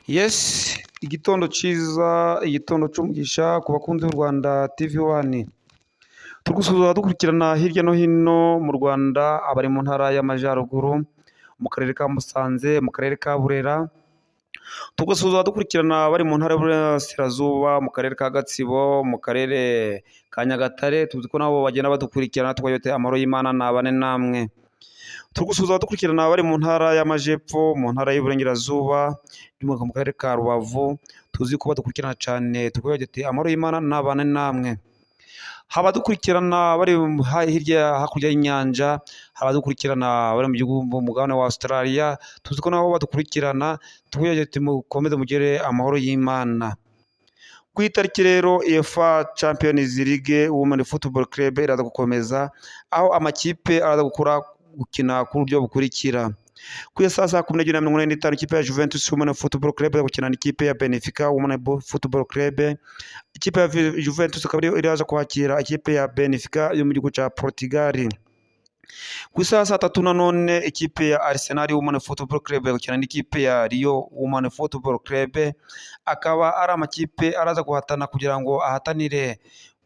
Yes, igitondo cyiza, igitondo cy'umugisha ku bakunzi b'u Rwanda TV1. Turi gusuhuza dukurikirana hirya no hino mu Rwanda, abari mu ntara y'Amajyaruguru, mu karere ka Musanze, mu karere ka Burera. Tugasuhuza dukurikirana abari mu ntara y'Uburasirazuba, mu karere ka Gatsibo, mu karere ka Nyagatare. Tuzi ko nabo bagenda badukurikirana, tubayote amahoro y'Imana nabane namwe. Tugusuhuza dukurikirana abari mu ntara y'Amajyepfo, mu ntara y'Iburengerazuba, by'umwihariko mu karere ka Rubavu. Tuzi ko badukurikirana cyane, tubayote amahoro y'Imana nabane namwe. Haba dukurikirana bari hirya hakurya y'inyanja, haba dukurikirana bari mu gihugu mu mugabane wa Australia. Tuzi ko nabo badukurikirana, tubayote mukomeze mugire amahoro y'Imana. Ku itariki rero UEFA Champions League Women Football Club iraza gukomeza, aho amakipe araza gukina ku buryo bukurikira. Ku saa 11:45 ikipe ya Juventus Women Football Club gukina n'ikipe ya Benfica Women Football Club. Ikipe ya Juventus ikaba iraza kwakira ikipe ya Benfica yo mu gihugu cya Portugal. Ku saa 3 nanone ikipe ya Arsenal Women Football Club gukina n'ikipe ya Rio Women Football Club. Akaba ari amakipe araza guhatana kugira ngo ahatanire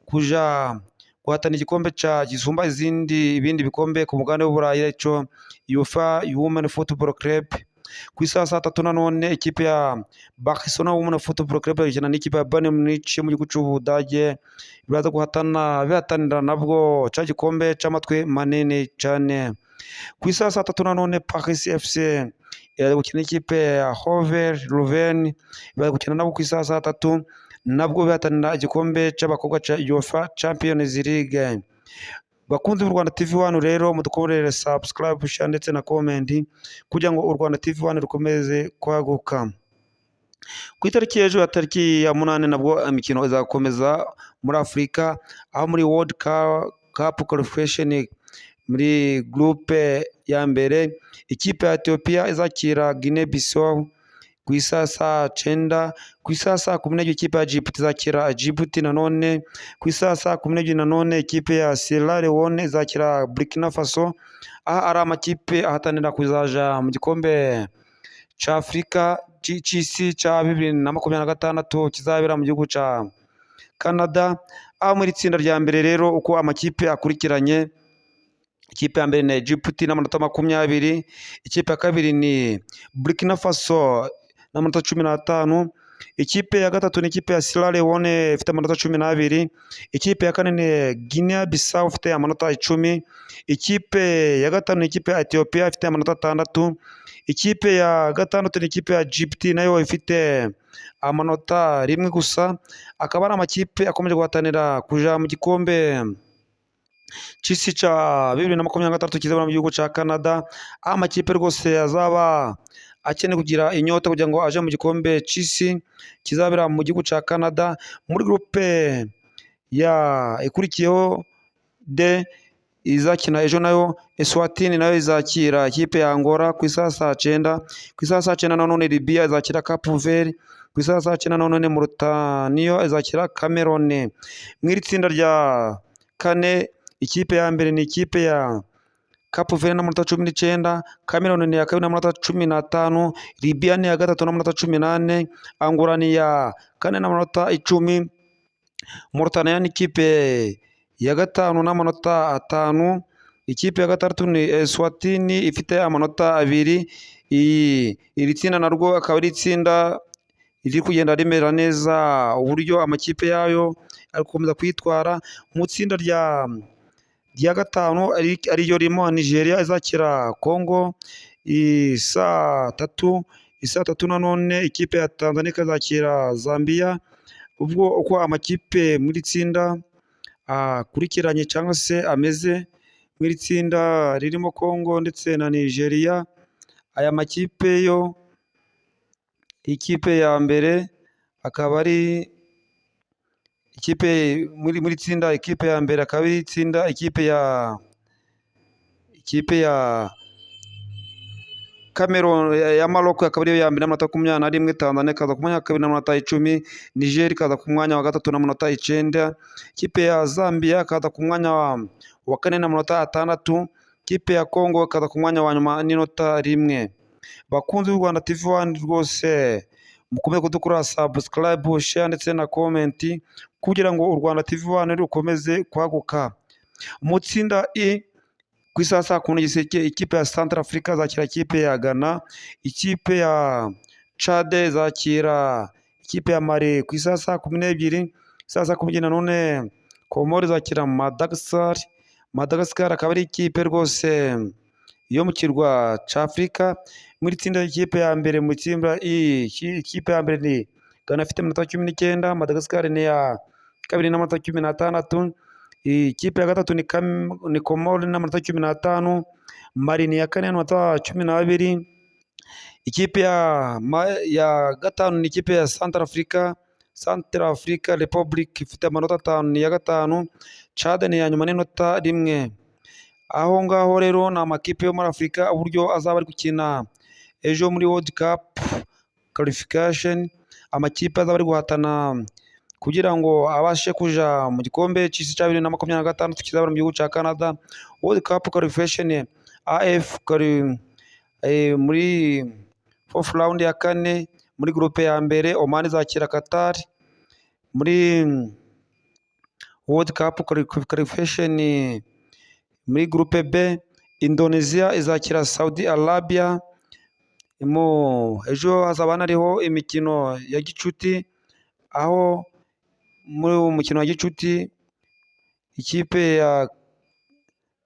kuja guhatana igikombe gisumba ibindi bikombe ku mugabane w'Uburayi cyo UEFA Women Football Club. Ku saa 3 nanone ikipe ya Barcelona Women Football Club ikina n'ikipe ya Bayern Munich mu gihugu cy'Ubudage, biraza bihatanira nabwo cya gikombe cy'amatwe manini cyane. Ku saa 3 nanone Paris FC iraza gukina n'ikipe ya Hover Leuven, biraza gukina nabo ku saa 3 nabwo bihatanira igikombe cy'abakobwa cya UEFA Champions League. Bakunzi b'u Rwanda TV1 rero mudukorere subscribe, share ndetse na comment kugira ngo u Rwanda TV1 rukomeze kwaguka. Ku itariki y'ejo ya tariki ya 8 nabwo imikino izakomeza muri Afurika, aho muri World Cup Qualification muri groupe ya mbere ikipe ya Ethiopia izakira Guinea Bissau ku saa 9. Ku saa 10 ikipe ya Djibouti izakira Djibouti nanone. Ku saa 10 nanone ikipe ya Sierra Leone izakira Burkina Faso. Aha ari amakipe ahatanira kuzaja mu gikombe cya Afurika cy'isi cya 2026 kizabera mu gihugu cya Canada. Aho muri itsinda rya mbere rero uko amakipe akurikiranye, ikipe ya mbere ni Djibouti n'amanota 20, ikipe ya kabiri ni Burkina Faso n'amanota 15, ikipe ya gatatu ni ikipe ya Sierra Leone ifite amanota 12, ikipe ya kane ni Guinea Bissau ifite amanota 10, ikipe ya gatanu ni ikipe ya Ethiopia ifite amanota 6, ikipe ya gatandatu ni ikipe ya Djibouti nayo ifite amanota 1 gusa. Akaba ari amakipe akomeje guhatanira kuja mu gikombe cy'isi cya 2026 kizabera mu gihugu cya Canada. Amakipe rwose azaba akeneye kugira inyota kugira ngo aje mu gikombe cy'isi kizabera mu gihugu cya Canada. Muri groupe ya ikurikiyeho D izakina ejo nayo Eswatini nayo izakira ikipe ya Angola ku saa 9. Ku saa 9 nanone Libya izakira Cape Verde. Ku saa 9 nanone Mauritania izakira Cameroon. Mu itsinda rya kane ikipe ya mbere ni ikipe ya Cape Verde n'amanota 19, Cameroon ni ya kabiri n'amanota 15, Libya ni ya gatatu n'amanota 18, Angola ni ya kane n'amanota 10, Mauritania ni ikipe ya gatanu n'amanota 5, ikipe ya gatandatu ni Eswatini ifite amanota 2. Iri tsinda narwo akaba ari itsinda riri kugenda rimera neza uburyo amakipe yayo ari gukomeza kwitwara. Mu tsinda rya gatanu ariyo rimo Nigeria izakira Congo saa 3 nanone ikipe ya Tanzania izakira Zambia. Ubwo uko amakipe muri tsinda akurikiranye cyangwa se ameze muri tsinda ririmo Congo ndetse na Nigeria, aya makipe yo ikipe ya mbere akaba ari ikipe muri tsinda, ikipe ya mbere akaba ari tsinda ikipe ya Cameroon ya Maroc akaba ariyo ya mbere n'amanota 21, Tanzania ikaza ku mwanya wa kabiri n'amanota 10, Niger ikaza ku mwanya wa gatatu n'amanota 9, ikipe ya Zambia ikaza ku mwanya wa kane n'amanota 6, ikipe ya Congo ikaza ku mwanya wa nyuma n'inota 1. Bakunzi b'u Rwanda TV1 rwose mukomeze kudukora subscribe, share ndetse na comment kugira ngo u Rwanda TV 1 rukomeze kwaguka. Mu tsinda E ku isaha saa kumi Giseke, ikipe ya Central Africa zakira ikipe ya Ghana, ikipe ya Chad zakira ikipe ya Mali ku isaha saa 12, isaha saa 12 Komori zakira Madagascar. Madagascar akaba ari ikipe rwose yo mu kirwa cya Afurika. Muri tsinda ikipe ya mbere mu tsinda ikipe ya mbere ni Ghana ifite amanota 19, Madagascar ni ya kabiri n'amanota 16, ikipe ya gatatu ni Komori n'amanota 15, Mali ni ya kane n'amanota 12, ikipe ya gatanu ni ikipe ya Central Africa Republic ifite amanota 5 ni ya gatanu, Chad ni ya nyuma n'inota 1. Aho ngaho rero ni amakipe yo muri Afurika uburyo azaba ari gukina ejo muri World Cup qualification, amakipe azaba ari guhatana kugira ngo abashe kuja mu gikombe cy'isi cya 2026 kizabera mu gihugu cya Canada. World Cup qualification AF muri fourth round ya kane muri groupe ya mbere Oman izakira Qatar. Muri World Cup qualification muri groupe B Indonesia izakira Saudi Arabia. Ejo hazaba hariho imikino ya gicuti, aho muri umukino wa gicuti ikipe ya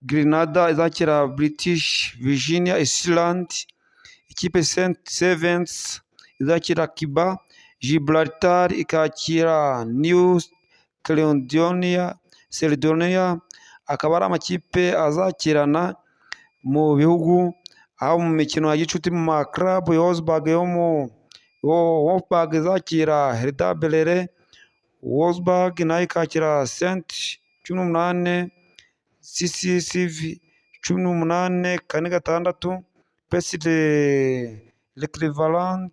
Grenada izakira British Virginia Island, ikipe St. Stevens izakira Cuba, Gibraltar ikakira New Caledonia. Akaba ari amakipe azakirana mu bihugu, aho mu mikino ya gicuti mu maklabu Wolfsburg izakira Hertha Berlin, Wolfsburg nayo ikakira Saint 18, CCCV 18, 4-6, PSV Cleveland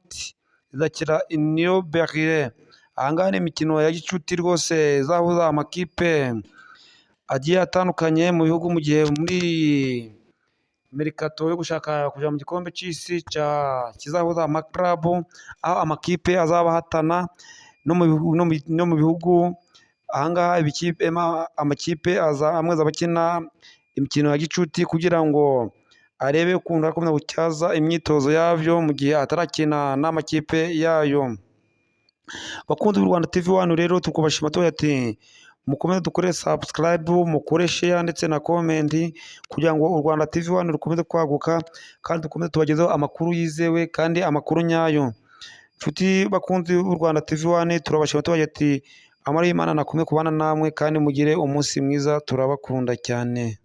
izakira Union Berlin. Ahangaha ni imikino ya gicuti rwose izahuza amakipe agiye atandukanye mu bihugu, mu gihe muri merikato yo gushaka kuja mu gikombe cy'isi kizahuza amaklabu, aho amakipe azaba ahatana no mu bihugu. Ahangaha amakipe amwe azaba akina imikino ya gicuti kugira ngo arebe ukuntu akomeza gutyaza imyitozo yavyo mu gihe atarakina n'amakipe yayo. Bakunzi b'u Rwanda TV 1 rero tukubashima tugira ati mukomeze dukore subscribe, mukore share ndetse na comment kugira ngo u Rwanda TV 1 rukomeze kwaguka kandi dukomeze tubagezeho amakuru yizewe kandi amakuru nyayo. Nshuti bakunzi b'u Rwanda TV 1 turabashima tugira ati amara y'Imana nakomeze kubana namwe kandi mugire umunsi mwiza, turabakunda cyane.